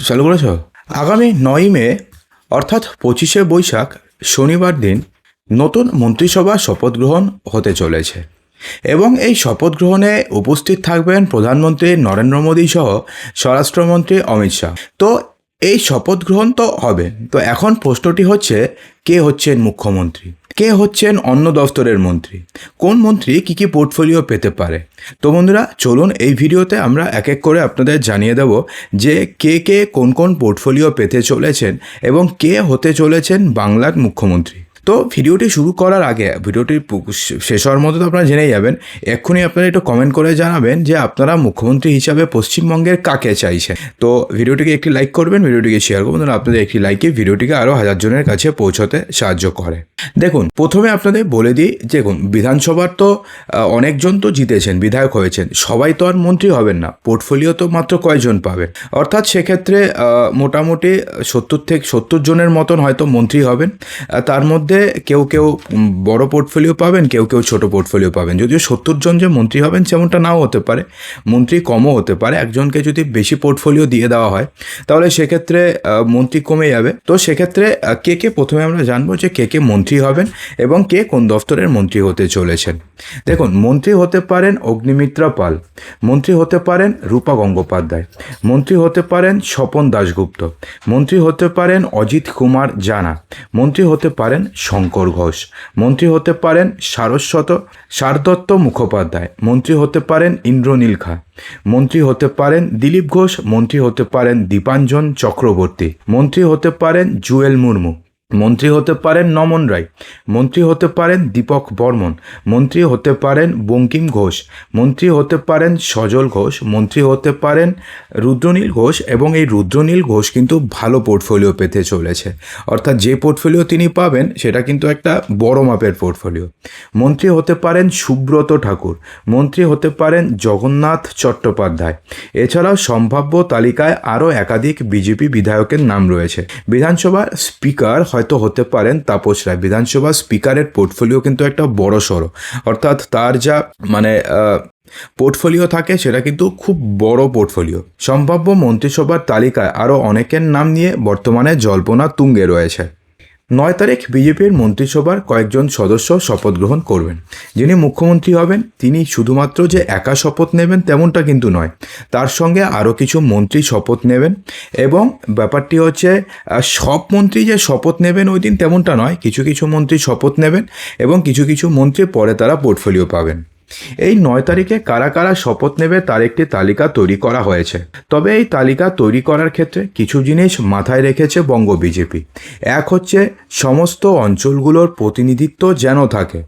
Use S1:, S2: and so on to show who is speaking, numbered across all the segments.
S1: চালু করেছ? আগামী 9ই মে অর্থাৎ 25শে বৈশাখ শনিবার দিন নতুন মন্ত্রিসভা শপথ গ্রহণ হতে চলেছে এবং এই শপথ গ্রহণে উপস্থিত থাকবেন প্রধানমন্ত্রী নরেন্দ্র মোদী সহ স্বরাষ্ট্রমন্ত্রী অমিত শাহ। তো এই শপথ গ্রহণ তো হবে, তো এখন প্রশ্নটি হচ্ছে কে হচ্ছেন মুখ্যমন্ত্রী, কে হচ্ছেন অন্য দফতরের মন্ত্রী, কোন মন্ত্রী কী কী পোর্টফোলিও পেতে পারে। তো বন্ধুরা চলুন এই ভিডিওতে আমরা এক এক করে আপনাদের জানিয়ে দেব যে কে কে কোন কোন পোর্টফোলিও পেতে চলেছেন এবং কে হতে চলেছেন বাংলার মুখ্যমন্ত্রী। তো ভিডিওটি শুরু করার আগে ভিডিওটি শেষ হওয়ার মতো তো আপনারা জেনেই যাবেন, এক্ষুনি আপনারা একটু কমেন্ট করে জানাবেন যে আপনারা মুখ্যমন্ত্রী হিসাবে পশ্চিমবঙ্গের কাকে চাইছেন। তো ভিডিওটিকে একটি লাইক করবেন, ভিডিওটিকে শেয়ার করবেন, আপনাদের একটি লাইকে ভিডিওটিকে আরও 1000 জনের কাছে পৌঁছতে সাহায্য করে। দেখুন, প্রথমে আপনাদের বলে দিই, দেখুন বিধানসভার তো অনেকজন তো জিতেছেন, বিধায়ক হয়েছেন, সবাই তো আর মন্ত্রী হবেন না, পোর্টফোলিও তো মাত্র কয়জন পাবেন, অর্থাৎ সেক্ষেত্রে মোটামুটি 70 জনের মতন হয়তো মন্ত্রী হবেন। তার মধ্যে কেউ কেউ বড় পোর্টফোলিও পাবেন, কেউ কেউ ছোট পোর্টফোলিও পাবেন। যদিও 70 জন যে মন্ত্রী হবেন সেমনটা নাও হতে পারে, মন্ত্রী কমও হতে পারে। একজনকে যদি বেশি পোর্টফোলিও দিয়ে দেওয়া হয় তাহলে সেক্ষেত্রে মন্ত্রী কমে যাবে। তো সেক্ষেত্রে কে কে প্রথমে আমরা জানবো যে কে কে মন্ত্রী হবেন এবং কে কোন দফতরের মন্ত্রী হতে চলেছেন। দেখুন, মন্ত্রী হতে পারেন অগ্নিমিত্রা পাল, মন্ত্রী হতে পারেন রূপা গঙ্গোপাধ্যায়, মন্ত্রী হতে পারেন স্বপন দাশগুপ্ত, মন্ত্রী হতে পারেন অজিত কুমার জানা, মন্ত্রী হতে পারেন শঙ্কর ঘোষ, মন্ত্রী হতে পারেন সারদত্ত মুখোপাধ্যায়, মন্ত্রী হতে পারেন ইন্দ্রনীল খা, মন্ত্রী হতে পারেন দিলীপ ঘোষ, মন্ত্রী হতে পারেন দীপাঞ্জন চক্রবর্তী, মন্ত্রী হতে পারেন জুয়েল মুর্মু, মন্ত্রী হতে পারেন নমন রায়, মন্ত্রী হতে পারেন দীপক বর্মন, মন্ত্রী হতে পারেন বঙ্কিম ঘোষ, মন্ত্রী হতে পারেন সজল ঘোষ, মন্ত্রী হতে পারেন রুদ্রনীল ঘোষ। এবং এই রুদ্রনীল ঘোষ কিন্তু ভালো পোর্টফোলিও পেতে চলেছে, অর্থাৎ যে পোর্টফোলিও তিনি পাবেন সেটা কিন্তু একটা বড় মাপের পোর্টফোলিও। মন্ত্রী হতে পারেন সুব্রত ঠাকুর, মন্ত্রী হতে পারেন জগন্নাথ চট্টোপাধ্যায়। এছাড়াও সম্ভাব্য তালিকায় আরও একাধিক বিজেপি বিধায়কের নাম রয়েছে। বিধানসভার স্পিকার হয়তো হতে পারেন তাপস রায়। বিধানসভা স্পিকারের পোর্টফোলিও কিন্তু একটা বড় সড়ো, অর্থাৎ তার যা পোর্টফোলিও থাকে সেটা কিন্তু খুব বড় পোর্টফোলিও। সম্ভাব্য মন্ত্রিসভার তালিকায় আরও অনেকের নাম নিয়ে বর্তমানে জল্পনা তুঙ্গে রয়েছে। 9 তারিখ বিজেপির মন্ত্রিসভার কয়েকজন সদস্য শপথ গ্রহণ করবেন। যিনি মুখ্যমন্ত্রী হবেন তিনি শুধুমাত্র যে একা শপথ নেবেন তেমনটা কিন্তু নয়, তার সঙ্গে আরও কিছু মন্ত্রী শপথ নেবেন। এবং ব্যাপারটি হচ্ছে সব মন্ত্রী যে শপথ নেবেন ওই দিন তেমনটা নয়, কিছু কিছু মন্ত্রী শপথ নেবেন এবং কিছু কিছু মন্ত্রী পরে তারা পোর্টফোলিও পাবেন। এই 9 তারিখে কারা কারা শপথ নেবে তার একটি তালিকা তৈরি করা হয়েছে। তবে এই তালিকা তৈরি করার ক্ষেত্রে কিছু জিনিস মাথায় রেখেছে বঙ্গ বিজেপি। এক হচ্ছে সমস্ত অঞ্চলগুলোর প্রতিনিধিত্ব যেন থাকে।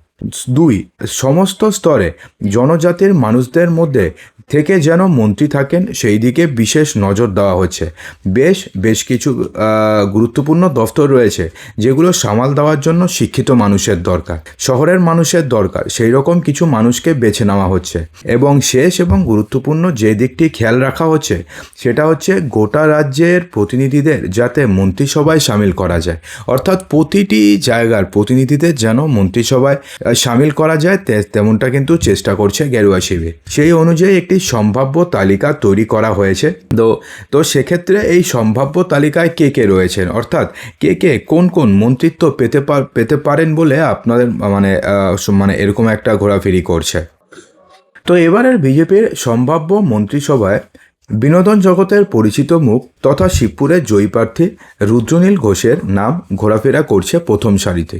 S1: 2, সমস্ত স্তরে জনজাতির মানুষদের মধ্যে থেকে যেন মন্ত্রী থাকেন সেই দিকে বিশেষ নজর দেওয়া হচ্ছে। বেশ কিছু গুরুত্বপূর্ণ দফতর রয়েছে যেগুলো সামাল দেওয়ার জন্য শিক্ষিত মানুষের দরকার, শহরের মানুষের দরকার, সেই রকম কিছু মানুষকে বেছে নেওয়া হচ্ছে। এবং শেষ এবং গুরুত্বপূর্ণ যে দিকটি খেয়াল রাখা হচ্ছে সেটা হচ্ছে গোটা রাজ্যের প্রতিনিধিদের যাতে মন্ত্রিসভায় সামিল করা যায়, অর্থাৎ প্রতিটি জায়গার প্রতিনিধিদের যেন মন্ত্রিসভায় সামিল করা যায় তেমনটা কিন্তু চেষ্টা করছে গেরুয়া শিবির। সেই অনুযায়ী একটি সম্ভাব্য তালিকা তৈরি করা হয়েছে। তো সেক্ষেত্রে এই সম্ভাব্য তালিকায় কে কে রয়েছেন, অর্থাৎ কে কে কোন কোন মন্ত্রিত্ব পেতে পারেন বলে আপনাদের মানে এরকম একটা ঘোরাফেরি করছে। তো এবারের বিজেপির সম্ভাব্য মন্ত্রিসভায় বিনোদন জগতের পরিচিত মুখ তথা শিবপুরের জয়ী প্রার্থী রুদ্রনীল ঘোষের নাম ঘোরাফেরা করছে প্রথম সারিতে।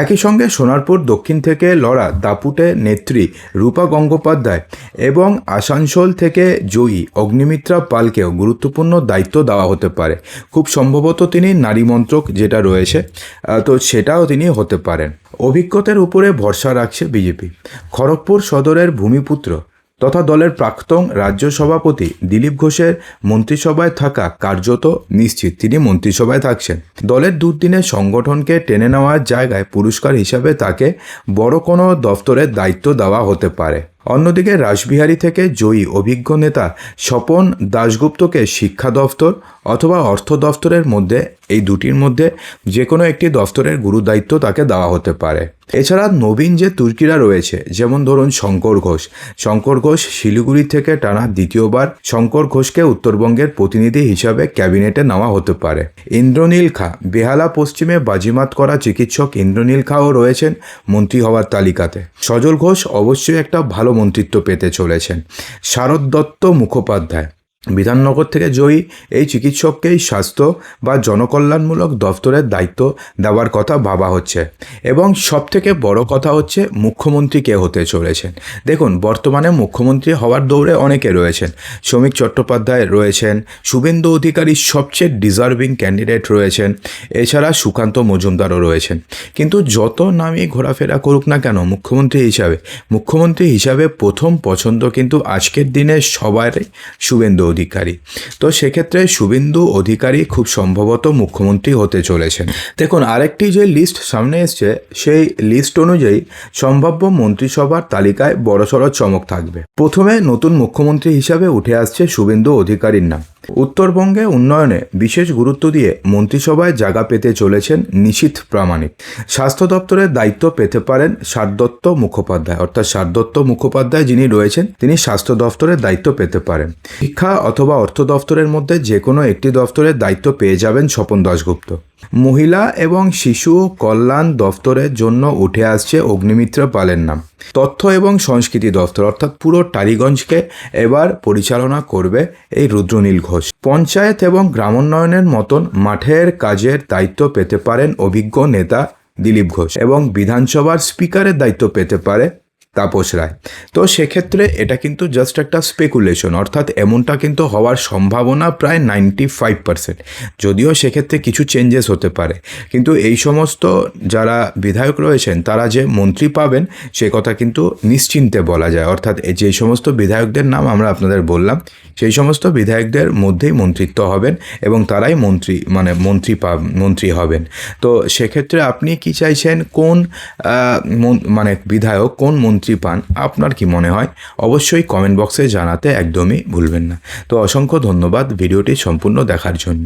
S1: একই সঙ্গে সোনারপুর দক্ষিণ থেকে লড়া দাপুটে নেত্রী রূপা গঙ্গোপাধ্যায় এবং আসানসোল থেকে জয়ী অগ্নিমিত্রা পালকেও গুরুত্বপূর্ণ দায়িত্ব দেওয়া হতে পারে। খুব সম্ভবত তিনি নারী মন্ত্রক যেটা রয়েছে তো সেটাও তিনি হতে পারেন। অভিজ্ঞতার উপরে ভরসা রাখছে বিজেপি। খড়গপুর সদরের ভূমিপুত্র তথা দলের প্রাক্তন রাজ্য সভাপতি দিলীপ ঘোষের মন্ত্রিসভায় থাকা কার্যত নিশ্চিত তিনি মন্ত্রিসভায় থাকছেন। দলের দুদিনের সংগঠনকে টেনে নেওয়ার জায়গায় পুরস্কার হিসাবে তাকে বড় কোনো দফতরের দায়িত্ব দেওয়া হতে পারে। অন্যদিকে রাসবিহারী থেকে জয়ী অভিজ্ঞ নেতা স্বপন দাশগুপ্তকে শিক্ষা দফতর, অথবা অর্থ দফতরের মধ্যে, এই দুটির মধ্যে যে কোনো একটি দফতরের গুরু দায়িত্ব তাকে দেওয়া হতে পারে। এছাড়া নবীন যে তুর্কিরা রয়েছে, যেমন ধরুন শঙ্কর ঘোষ শিলিগুড়ি থেকে টানা দ্বিতীয়বার শঙ্কর ঘোষকে উত্তরবঙ্গের প্রতিনিধি হিসাবে ক্যাবিনেটে নেওয়া হতে পারে। ইন্দ্রনীল খাঁ, বেহালা পশ্চিমে বাজিমাত করা চিকিৎসক ইন্দ্রনীল খাঁও রয়েছেন মন্ত্রী হওয়ার তালিকাতে। সজল ঘোষ অবশ্যই একটা ভালো মন্ত্রিত্ব পেতে চলেছেন। শারদ দত্ত মুখোপাধ্যায়, বিধাননগর থেকে জয়ী এই চিকিৎসককেই স্বাস্থ্য বা জনকল্যাণমূলক দফতরের দায়িত্ব দেওয়ার কথা ভাবা হচ্ছে। এবং সবথেকে বড় কথা হচ্ছে মুখ্যমন্ত্রী কে হতে চলেছেন। দেখুন, বর্তমানে মুখ্যমন্ত্রী হওয়ার দৌড়ে অনেকে রয়েছেন। শ্রমিক চট্টোপাধ্যায় রয়েছেন, শুভেন্দু অধিকারী সবচেয়ে ডিজার্ভিং ক্যান্ডিডেট রয়েছেন, এছাড়া সুকান্ত মজুমদারও রয়েছেন। কিন্তু যত নামই ঘোরাফেরা করুক না কেন মুখ্যমন্ত্রী হিসাবে প্রথম পছন্দ কিন্তু আজকের দিনে সবারই শুভেন্দু অধিকারী। তো সেক্ষেত্রে শুভেন্দু অধিকারী খুব সম্ভবত মুখ্যমন্ত্রী হতে চলেছেন। দেখুন, আরেকটি যে লিস্ট সামনে এসছে, সেই লিস্ট অনুযায়ী সম্ভাব্য মন্ত্রিসভার তালিকায় বড়সড় চমক থাকবে। প্রথমে নতুন মুখ্যমন্ত্রী হিসাবে উঠে আসছে শুভেন্দু অধিকারীর নাম। উত্তরবঙ্গে উন্নয়নে বিশেষ গুরুত্ব দিয়ে মন্ত্রিসভায় জায়গা পেতে চলেছেন নিশীথ প্রামাণিক। স্বাস্থ্য দপ্তরের দায়িত্ব পেতে পারেন শারদত্ত মুখোপাধ্যায়, অর্থাৎ শারদত্ত মুখোপাধ্যায় যিনি রয়েছেন তিনি স্বাস্থ্য দপ্তরের দায়িত্ব পেতে পারেন। শিক্ষা অথবা অর্থ দপ্তরের মধ্যে যে কোনো একটি দপ্তরের দায়িত্ব পেয়ে যাবেন স্বপন দাশগুপ্ত। মহিলা এবং শিশু কল্যাণ দফতরের জন্য উঠে আসছে অগ্নিমিত্র পালের নাম। তথ্য এবং সংস্কৃতি দফতর অর্থাৎ পুরো টালিগঞ্জকে এবার পরিচালনা করবে এই রুদ্রনীল ঘোষ। পঞ্চায়েত এবং গ্রামোন্নয়নের মতন মাঠের কাজের দায়িত্ব পেতে পারেন অভিজ্ঞ নেতা দিলীপ ঘোষ, এবং বিধানসভার স্পিকারের দায়িত্ব পেতে পারে তাপস রায়। তো সেক্ষেত্রে এটা কিন্তু জাস্ট একটা স্পেকুলেশন, অর্থাৎ এমনটা কিন্তু হওয়ার সম্ভাবনা প্রায় 95%। যদিও সেক্ষেত্রে কিছু চেঞ্জেস হতে পারে, কিন্তু এই সমস্ত যারা বিধায়ক রয়েছেন তারা যে মন্ত্রী পাবেন সে কথা কিন্তু নিশ্চিন্তে বলা যায়। অর্থাৎ যেই সমস্ত বিধায়কদের নাম আমরা আপনাদের বললাম সেই সমস্ত বিধায়কদের মধ্যেই মন্ত্রিত্ব হবেন এবং তারাই মন্ত্রী হবেন। তো সেক্ষেত্রে আপনি কি চাইছেন, কোন বিধায়ক কোন মন্ত্রী পান, আপনার কি মনে হয় অবশ্যই কমেন্ট বক্সে জানাতে একদমই ভুলবেন না। তো অসংখ্য ধন্যবাদ ভিডিওটি সম্পূর্ণ দেখার জন্য।